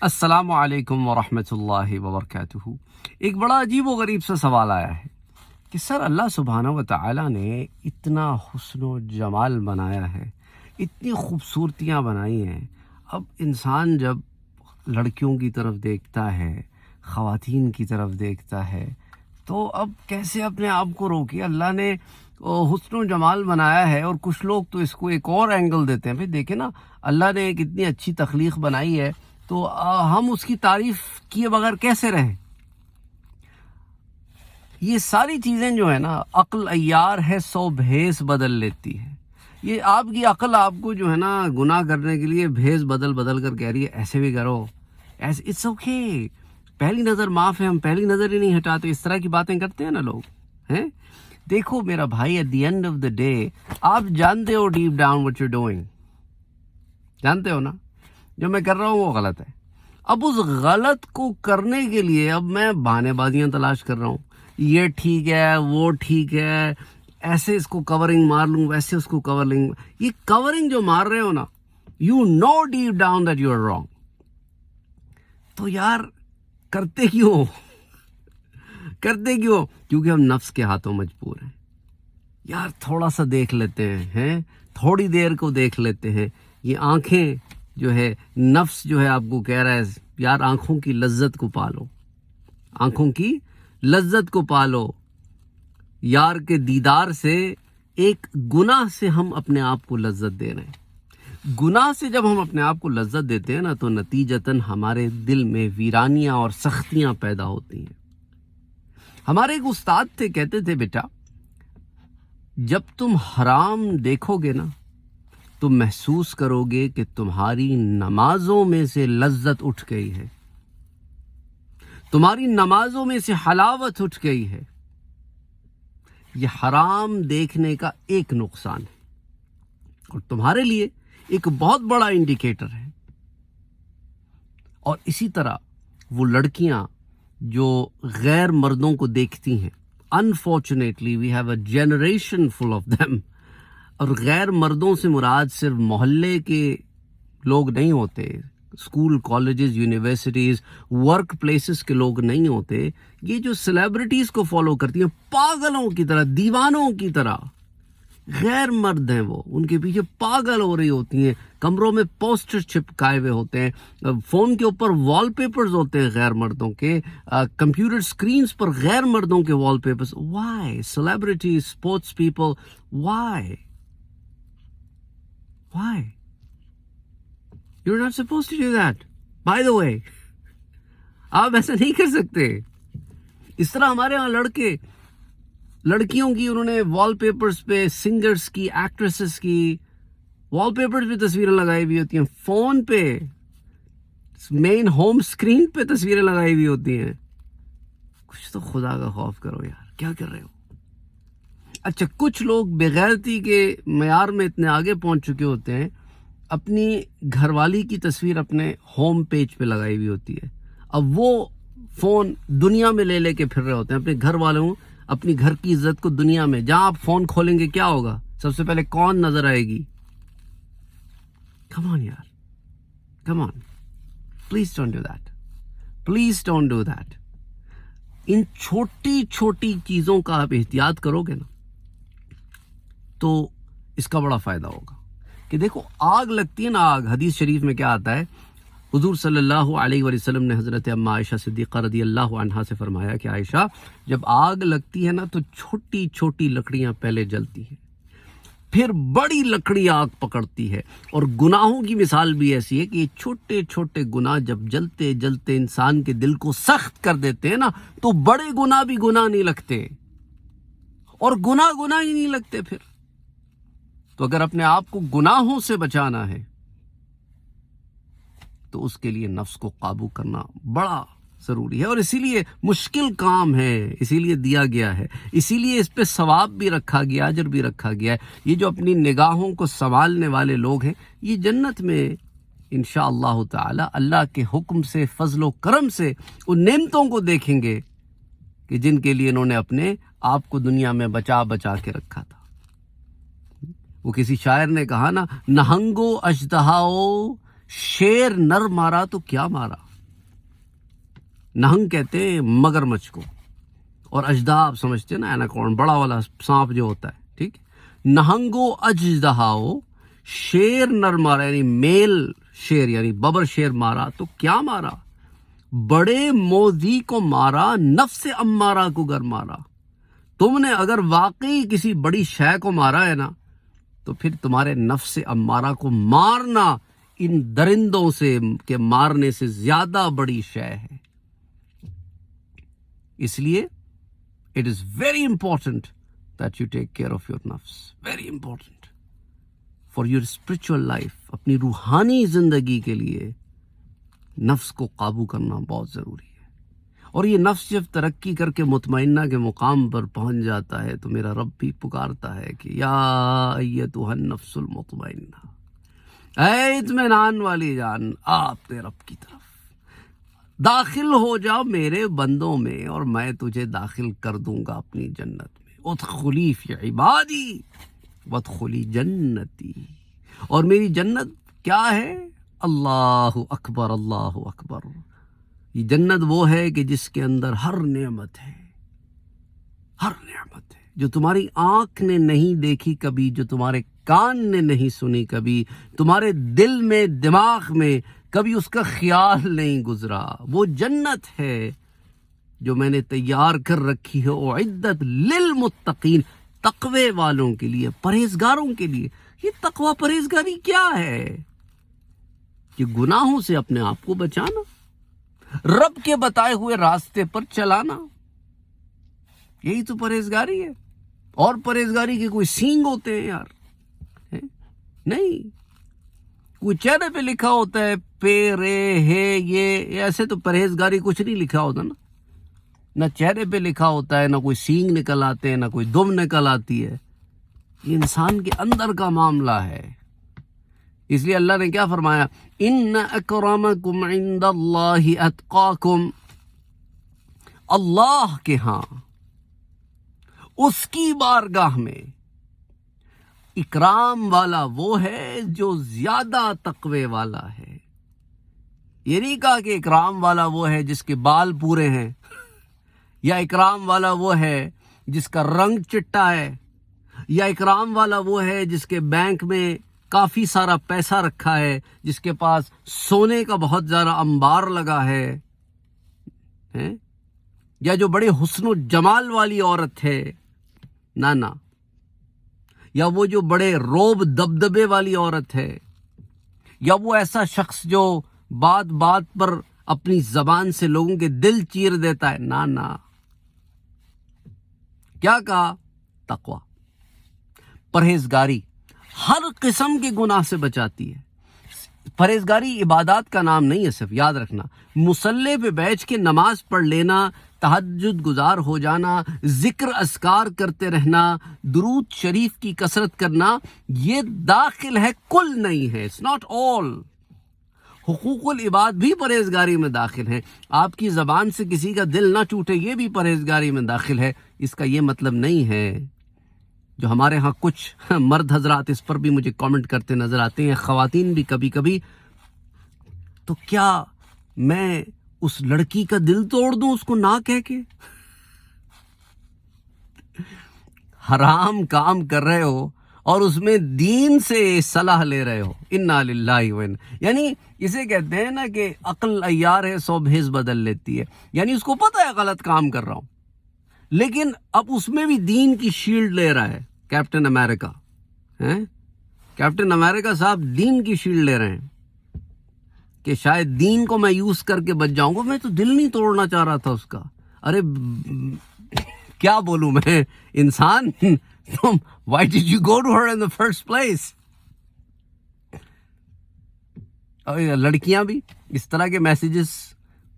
السلام علیکم ورحمۃ اللہ وبرکاتہ۔ ایک بڑا عجیب و غریب سا سوال آیا ہے کہ سر اللہ سبحانہ و تعالیٰ نے اتنا حسن و جمال بنایا ہے، اتنی خوبصورتیاں بنائی ہیں، اب انسان جب لڑکیوں کی طرف دیکھتا ہے، خواتین کی طرف دیکھتا ہے، تو اب کیسے اپنے آپ کو روکے؟ اللہ نے حسن و جمال بنایا ہے، اور کچھ لوگ تو اس کو ایک اور اینگل دیتے ہیں۔ بھئی دیکھیں نا، اللہ نے ایک اتنی اچھی تخلیق بنائی ہے تو ہم اس کی تعریف کیے بغیر کیسے رہیں؟ یہ ساری چیزیں جو ہے نا، عقل عیار ہے سو بھیس بدل لیتی ہے۔ یہ آپ کی عقل آپ کو جو ہے نا گناہ کرنے کے لیے بھیس بدل بدل کر کہہ رہی ہے ایسے بھی کرو، ایسے اٹس اوکے، پہلی نظر معاف ہے، ہم پہلی نظر ہی نہیں ہٹاتے، اس طرح کی باتیں کرتے ہیں نا لوگ ہیں۔ دیکھو میرا بھائی، at the end of the day آپ جانتے ہو deep down what you doing, جانتے ہو نا جو میں کر رہا ہوں وہ غلط ہے۔ اب اس غلط کو کرنے کے لیے اب میں بہانے بازیاں تلاش کر رہا ہوں، یہ ٹھیک ہے، وہ ٹھیک ہے، ایسے اس کو کورنگ مار لوں، ویسے اس کو کورنگ، یہ کورنگ جو مار رہے ہو نا، you know deep down that you are wrong, تو یار کرتے کیوں؟ کرتے کیوں؟ کیونکہ ہم نفس کے ہاتھوں مجبور ہیں۔ یار تھوڑا سا دیکھ لیتے ہیں، تھوڑی دیر کو دیکھ لیتے ہیں، یہ آنکھیں جو ہے، نفس جو ہے آپ کو کہہ رہا ہے یار آنکھوں کی لذت کو پالو، آنکھوں کی لذت کو پالو، یار کے دیدار سے ایک گناہ سے ہم اپنے آپ کو لذت دے رہے ہیں۔ گناہ سے جب ہم اپنے آپ کو لذت دیتے ہیں نا، تو نتیجتاً ہمارے دل میں ویرانیاں اور سختیاں پیدا ہوتی ہیں۔ ہمارے ایک استاد تھے، کہتے تھے بیٹا جب تم حرام دیکھو گے نا تو محسوس کرو گے کہ تمہاری نمازوں میں سے لذت اٹھ گئی ہے، تمہاری نمازوں میں سے حلاوت اٹھ گئی ہے۔ یہ حرام دیکھنے کا ایک نقصان ہے اور تمہارے لیے ایک بہت بڑا انڈیکیٹر ہے۔ اور اسی طرح وہ لڑکیاں جو غیر مردوں کو دیکھتی ہیں، unfortunately we have a generation full of them، اور غیر مردوں سے مراد صرف محلے کے لوگ نہیں ہوتے، school, colleges, universities, work places کے لوگ نہیں ہوتے، یہ جو سیلیبریٹیز کو فالو کرتی ہیں پاگلوں کی طرح، دیوانوں کی طرح، غیر مرد ہیں وہ، ان کے پیچھے پاگل ہو رہی ہوتی ہیں، کمروں میں پوسٹر چپکائے ہوئے ہوتے ہیں، فون کے اوپر وال پیپرز ہوتے ہیں غیر مردوں کے، کمپیوٹر سکرینز پر غیر مردوں کے wallpapers. Why celebrities, sports people, why Why? You're not supposed to do that. By the way, آپ ایسا نہیں کر سکتے۔ اس طرح ہمارے ہاں لڑکیوں کی انہوں نے وال پیپرز پہ سنگرز کی، ایکٹریسز کی وال پیپرز پہ تصویریں لگائی ہوئی ہوتی ہیں، فون پہ مین ہوم سکرین پہ تصویریں لگائی ہوئی ہوتی ہیں۔ کچھ تو خدا کا خوف کرو یار، کیا کر رہے ہو؟ اچھا، کچھ لوگ بغیرتی کے معیار میں اتنے آگے پہنچ چکے ہوتے ہیں، اپنی گھر والی کی تصویر اپنے ہوم پیج پہ لگائی ہوئی ہوتی ہے، اب وہ فون دنیا میں لے کے پھر رہے ہوتے ہیں، اپنے گھر والوں، اپنی گھر کی عزت کو دنیا میں، جہاں آپ فون کھولیں گے کیا ہوگا؟ سب سے پہلے کون نظر آئے گی؟ کم آن یار، come on, please don't do that, please don't do that. ان چھوٹی چھوٹی چیزوں کا آپ احتیاط کرو گے نا تو اس کا بڑا فائدہ ہوگا۔ کہ دیکھو آگ لگتی ہے نا، آگ، حدیث شریف میں کیا آتا ہے، حضور صلی اللہ علیہ وسلم نے حضرت اما عائشہ صدیقہ رضی اللہ عنہا سے فرمایا کہ عائشہ، جب آگ لگتی ہے نا تو چھوٹی چھوٹی لکڑیاں پہلے جلتی ہیں، پھر بڑی لکڑی آگ پکڑتی ہے۔ اور گناہوں کی مثال بھی ایسی ہے کہ یہ چھوٹے چھوٹے گناہ جب جلتے جلتے انسان کے دل کو سخت کر دیتے ہیں نا، تو بڑے گناہ بھی گناہ نہیں لگتے، اور گناہ ہی نہیں لگتے پھر۔ تو اگر اپنے آپ کو گناہوں سے بچانا ہے تو اس کے لیے نفس کو قابو کرنا بڑا ضروری ہے، اور اسی لیے مشکل کام ہے، اسی لیے دیا گیا ہے، اسی لیے اس پہ ثواب بھی رکھا گیا، اجر بھی رکھا گیا ہے۔ یہ جو اپنی نگاہوں کو سنبھالنے والے لوگ ہیں، یہ جنت میں انشاءاللہ تعالی اللہ کے حکم سے، فضل و کرم سے ان نعمتوں کو دیکھیں گے کہ جن کے لیے انہوں نے اپنے آپ کو دنیا میں بچا کے رکھا تھا۔ وہ کسی شاعر نے کہا نا، نہنگو اژدہاؤ شیر نر مارا تو کیا مارا، نہنگ کہتے ہیں مگرمچھ کو، اور اژدہا آپ سمجھتے ہیں نا، ایناکون بڑا والا سانپ جو ہوتا ہے، ٹھیک. نہنگو اژدہاؤ، شیر نر مارا یعنی میل شیر یعنی ببر شیر مارا تو کیا مارا؟ بڑے موذی کو مارا، نفس امارہ کو گر مارا. تم نے اگر واقعی کسی بڑی شے کو مارا ہے نا تو پھر تمہارے نفس امارہ کو مارنا ان درندوں سے کے مارنے سے زیادہ بڑی شے ہے. اس لیے it is very important that you take care of your nafs. Very important. For your spiritual life. اپنی روحانی زندگی کے لیے نفس کو قابو کرنا بہت ضروری ہے. اور یہ نفس جب ترقی کر کے مطمئنہ کے مقام پر پہنچ جاتا ہے تو میرا رب بھی پکارتا ہے کہ یا ایتھا النفس المطمئنہ، اے اطمینان والی جان، آپ نے رب کی طرف داخل ہو جاؤ میرے بندوں میں، اور میں تجھے داخل کر دوں گا اپنی جنت میں. ادخلی فی عبادی وادخلی جنتی. اور میری جنت کیا ہے؟ اللہ اکبر، اللہ اکبر. یہ جنت وہ ہے کہ جس کے اندر ہر نعمت ہے، ہر نعمت ہے، جو تمہاری آنکھ نے نہیں دیکھی کبھی، جو تمہارے کان نے نہیں سنی کبھی، تمہارے دل میں دماغ میں کبھی اس کا خیال نہیں گزرا. وہ جنت ہے جو میں نے تیار کر رکھی ہے، اعدت للمتقین، تقوی والوں کے لیے، پرہیزگاروں کے لیے. یہ تقوی پرہیزگاری کیا ہے؟ کہ گناہوں سے اپنے آپ کو بچانا، رب کے بتائے ہوئے راستے پر چلانا، یہی تو پرہیزگاری ہے. اور پرہیزگاری کے کوئی سینگ ہوتے ہیں یار؟ نہیں. کوئی چہرے پہ لکھا ہوتا ہے پے رے ہے، یہ ایسے تو پرہیزگاری کچھ نہیں لکھا ہوتا نا. نہ چہرے پہ لکھا ہوتا ہے، نہ کوئی سینگ نکل آتے ہیں، نہ کوئی دم نکل آتی ہے. یہ انسان کے اندر کا معاملہ ہے. اس لیے اللہ نے کیا فرمایا؟ ان اکرمکم عند اللہ اتقاکم. اللہ کے ہاں، اس کی بارگاہ میں اکرام والا وہ ہے جو زیادہ تقوی والا ہے. یہ نہیں کہا کہ اکرام والا وہ ہے جس کے بال پورے ہیں، یا اکرام والا وہ ہے جس کا رنگ چٹا ہے، یا اکرام والا وہ ہے جس کے بینک میں کافی سارا پیسہ رکھا ہے، جس کے پاس سونے کا بہت زیادہ انبار لگا ہے، یا جو بڑے حسن و جمال والی عورت ہے. نہ، یا وہ جو بڑے روب دبدبے والی عورت ہے، یا وہ ایسا شخص جو بات بات پر اپنی زبان سے لوگوں کے دل چیر دیتا ہے. نہ. کیا کہا؟ تقوی، پرہیزگاری ہر قسم کے گناہ سے بچاتی ہے. پرہیزگاری عبادات کا نام نہیں ہے صرف، یاد رکھنا. مصلی پہ بیٹھ کے نماز پڑھ لینا، تہجد گزار ہو جانا، ذکر اذکار کرتے رہنا، درود شریف کی کثرت کرنا، یہ داخل ہے، کل نہیں ہے. It's not all. حقوق العباد بھی پرہیزگاری میں داخل ہیں. آپ کی زبان سے کسی کا دل نہ ٹوٹے، یہ بھی پرہیزگاری میں داخل ہے. اس کا یہ مطلب نہیں ہے، جو ہمارے ہاں کچھ مرد حضرات اس پر بھی مجھے کامنٹ کرتے نظر آتے ہیں، خواتین بھی کبھی کبھی، تو کیا میں اس لڑکی کا دل توڑ دوں اس کو نہ کہہ کے؟ حرام کام کر رہے ہو اور اس میں دین سے صلاح لے رہے ہو. انا للہ و انا، یعنی اسے کہتے ہیں نا کہ عقل عیار ہے، سو بھیس بدل لیتی ہے. یعنی اس کو پتہ ہے غلط کام کر رہا ہوں، لیکن اب اس میں بھی دین کی شیلڈ لے رہا ہے. کیپٹن امریکہ، کیپٹن امریکہ صاحب دین کی شیلڈ لے رہے ہیں کہ شاید دین کو میں یوز کر کے بچ جاؤں گا. میں تو دل نہیں توڑنا چاہ رہا تھا اس کا. ارے کیا بولوں میں، انسان تم why did you go to her in the first place؟ لڑکیاں بھی اس طرح کے میسیجز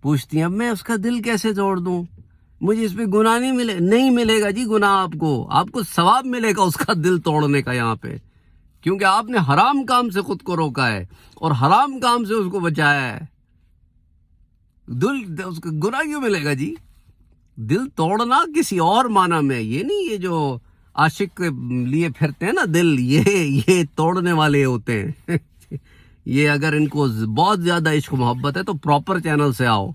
پوچھتی ہیں، اب میں اس کا دل کیسے توڑ دوں، مجھے اس پہ گناہ نہیں ملے گا جی. گناہ آپ کو ثواب ملے گا اس کا دل توڑنے کا یہاں پہ، کیونکہ آپ نے حرام کام سے خود کو روکا ہے اور حرام کام سے اس کو بچایا ہے. دل اس کو گناہ کیوں ملے گا جی؟ دل توڑنا کسی اور معنی میں، یہ نہیں یہ جو عاشق کے لیے پھرتے ہیں نا دل، یہ توڑنے والے ہوتے ہیں. یہ اگر ان کو بہت زیادہ عشق محبت ہے تو پراپر چینل سے آؤ.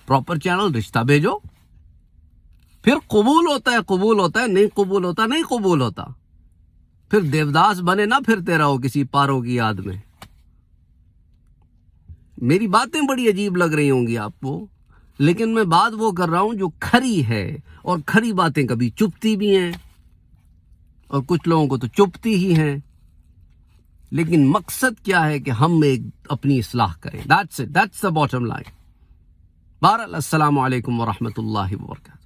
پراپر چینل رشتہ بھیجو، پھر قبول ہوتا ہے، نہیں قبول ہوتا، پھر دیوداس بنے نہ پھرتے رہو کسی پاروں کی یاد میں۔ میری باتیں بڑی عجیب لگ رہی ہوں گی آپ کو، لیکن میں بات وہ کر رہا ہوں جو کھری ہے، اور کھری باتیں کبھی چپتی بھی ہیں اور کچھ لوگوں کو تو چپتی ہی ہیں، لیکن مقصد کیا ہے کہ ہم اپنی اصلاح کریں۔ That's the bottom line۔ بہرحال السلام علیکم ورحمۃ اللہ وبرکاتہ۔